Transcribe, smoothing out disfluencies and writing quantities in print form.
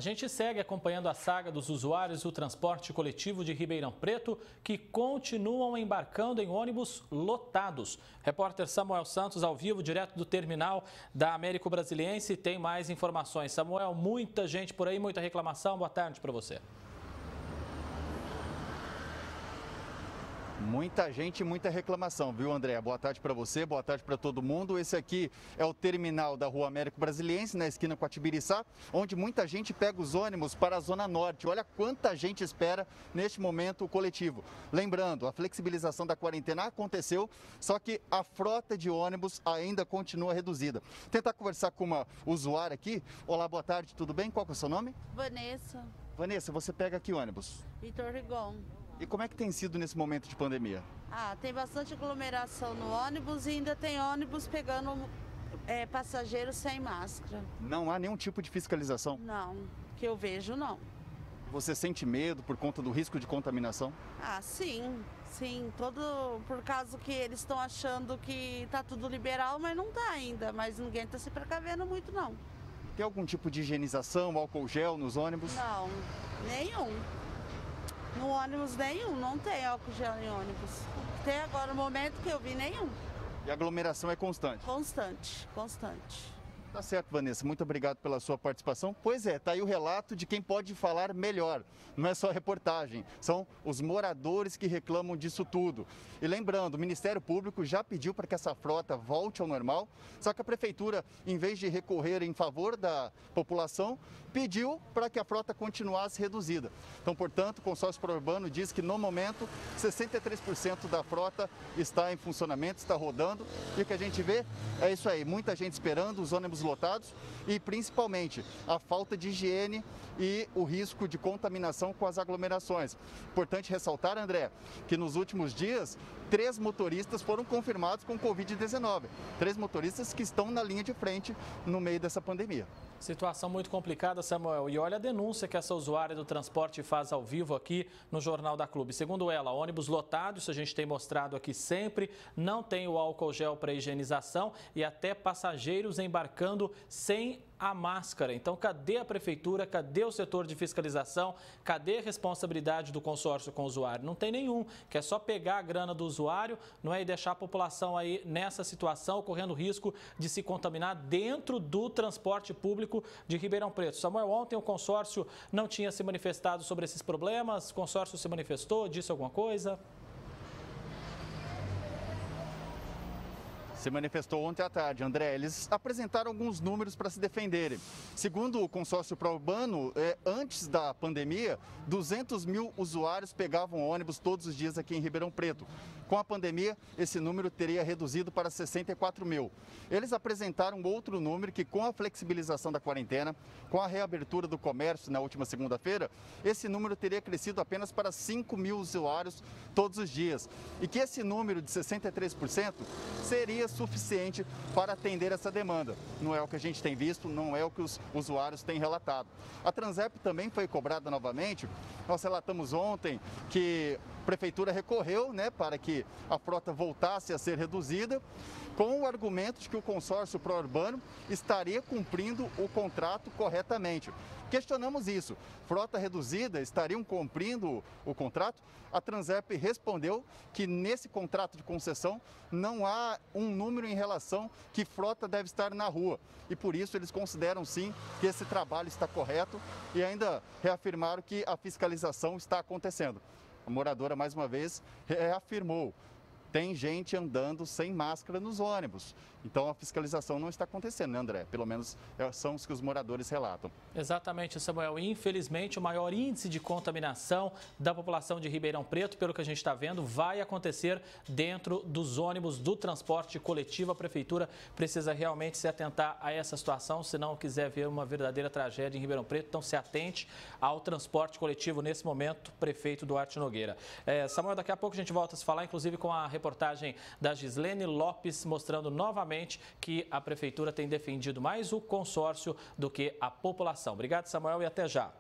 A gente segue acompanhando a saga dos usuários do transporte coletivo de Ribeirão Preto que continuam embarcando em ônibus lotados. Repórter Samuel Santos, ao vivo, direto do terminal da Américo Brasiliense, tem mais informações. Samuel, muita gente por aí, muita reclamação. Boa tarde para você. Muita gente e muita reclamação, viu, André? Boa tarde para você, boa tarde para todo mundo. Esse aqui é o terminal da Rua Américo Brasiliense, na esquina com a Tibiriçá, onde muita gente pega os ônibus para a Zona Norte. Olha quanta gente espera neste momento o coletivo. Lembrando, a flexibilização da quarentena aconteceu, só que a frota de ônibus ainda continua reduzida. Vou tentar conversar com uma usuária aqui. Olá, boa tarde, tudo bem? Qual que é o seu nome? Vanessa. Vanessa, você pega aqui ônibus? Vitor Rigon. E como é que tem sido nesse momento de pandemia? Tem bastante aglomeração no ônibus e ainda tem ônibus pegando passageiros sem máscara. Não há nenhum tipo de fiscalização? Não, que eu vejo não. Você sente medo por conta do risco de contaminação? Sim, por causa que eles estão achando que tá tudo liberal, mas não tá ainda, mas ninguém tá se precavendo muito não. Tem algum tipo de higienização, álcool gel nos ônibus? Não, nenhum. No ônibus nenhum, não tem álcool gel em ônibus. Tem agora no momento que eu vi nenhum. E a aglomeração é constante? Constante. Tá certo, Vanessa. Muito obrigado pela sua participação. Pois é, tá aí o relato de quem pode falar melhor. Não é só reportagem, são os moradores que reclamam disso tudo. E lembrando, o Ministério Público já pediu para que essa frota volte ao normal, só que a Prefeitura, em vez de recorrer em favor da população, pediu para que a frota continuasse reduzida. Então, portanto, o consórcio Pro-Urbano diz que, no momento, 63% da frota está em funcionamento, está rodando. E o que a gente vê é isso aí, muita gente esperando, os ônibus lotados e, principalmente, a falta de higiene e o risco de contaminação com as aglomerações. Importante ressaltar, André, que nos últimos dias, 3 motoristas foram confirmados com Covid-19. 3 motoristas que estão na linha de frente no meio dessa pandemia. Situação muito complicada, Samuel. E olha a denúncia que essa usuária do transporte faz ao vivo aqui no Jornal da Clube. Segundo ela, ônibus lotado, isso a gente tem mostrado aqui sempre, não tem o álcool gel para higienização e até passageiros embarcando sem a máscara. Então, cadê a Prefeitura? Cadê o setor de fiscalização? Cadê a responsabilidade do consórcio com o usuário? Não tem nenhum, que é só pegar a grana do usuário, não é, e deixar a população aí nessa situação, correndo risco de se contaminar dentro do transporte público de Ribeirão Preto. Samuel, ontem o consórcio não tinha se manifestado sobre esses problemas, o consórcio se manifestou, disse alguma coisa? Se manifestou ontem à tarde, André. Eles apresentaram alguns números para se defenderem. Segundo o consórcio Pro-Urbano, antes da pandemia, 200 mil usuários pegavam ônibus todos os dias aqui em Ribeirão Preto. Com a pandemia, esse número teria reduzido para 64 mil. Eles apresentaram outro número que, com a flexibilização da quarentena, com a reabertura do comércio na última segunda-feira, esse número teria crescido apenas para 5 mil usuários todos os dias. E que esse número de 63% seria suficiente para atender essa demanda. Não é o que a gente tem visto, não é o que os usuários têm relatado. A Transep também foi cobrada novamente. Nós relatamos ontem que a Prefeitura recorreu, para que a frota voltasse a ser reduzida, com o argumento de que o consórcio Pro-Urbano estaria cumprindo o contrato corretamente. Questionamos isso. Frota reduzida, estariam cumprindo o contrato? A Transep respondeu que nesse contrato de concessão não há um número em relação que frota deve estar na rua. E por isso eles consideram sim que esse trabalho está correto e ainda reafirmaram que a fiscalização está acontecendo. A moradora, mais uma vez, reafirmou. Tem gente andando sem máscara nos ônibus. Então a fiscalização não está acontecendo, né, André? Pelo menos são os que os moradores relatam. Exatamente, Samuel. Infelizmente, o maior índice de contaminação da população de Ribeirão Preto, pelo que a gente está vendo, vai acontecer dentro dos ônibus do transporte coletivo. A Prefeitura precisa realmente se atentar a essa situação, se não quiser ver uma verdadeira tragédia em Ribeirão Preto. Então, se atente ao transporte coletivo nesse momento, prefeito Duarte Nogueira. Samuel, daqui a pouco a gente volta a se falar, inclusive com a reportagem da Gislene Lopes, mostrando novamente que a Prefeitura tem defendido mais o consórcio do que a população. Obrigado, Samuel, e até já.